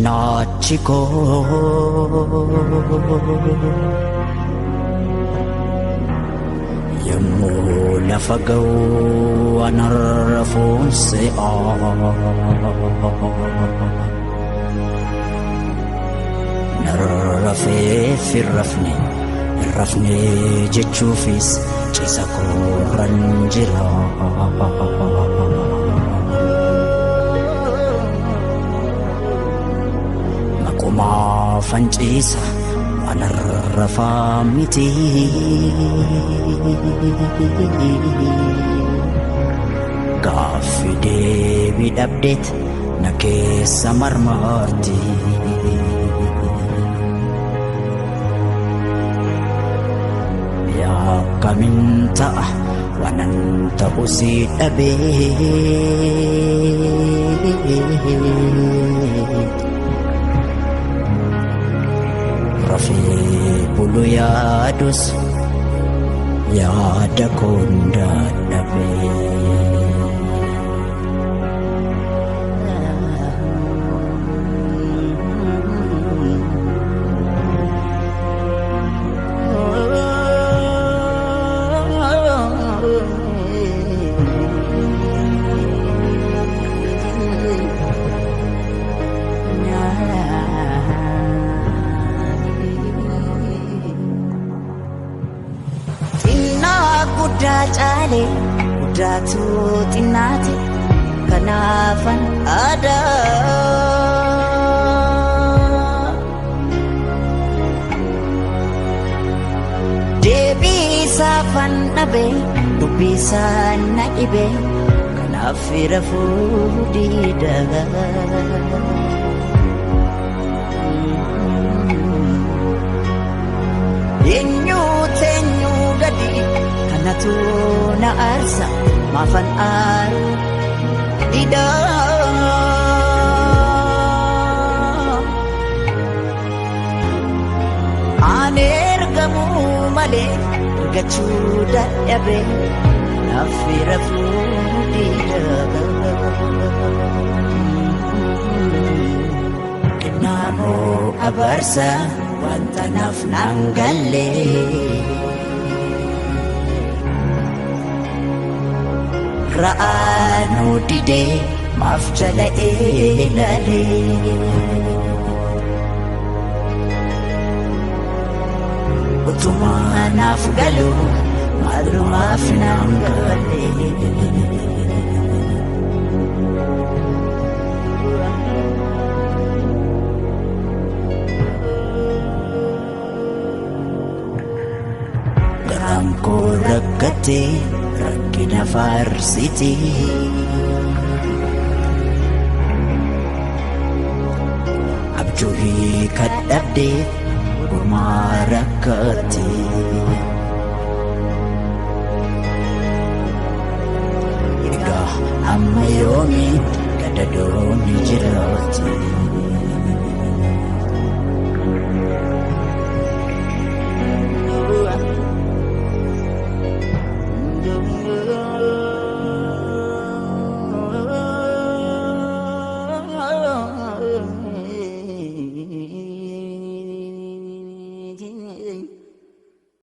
cinachiko yammu lafagaw anarrafun se'a narrafe firrafne irrafne jechufis cisa korran jira makuma fancisa anarrafa miti gaafi deebii dhabdeet na keessa marmarti yaa kamin ta'a waanan ta'u si dhabee rafee bulu yaadus yaada koon dadhabee Dacale datu tinati kanafan ada debi safan nabe bisa naibe kanafira fudida yenyu tenyu gadi natu na arsa mafan aru ida aner gamu male gachu dadhabe nafira fudida kenamo abarsa wanta nafnangalle Ra'anu dide maaf jala ilale utuma naaf galu malu maaf nangale garam ko rakkate rakkina faarsiti abjuuhii kadhabde gurmaa rakkatti egaa amma yoomi gadadooni jiraatti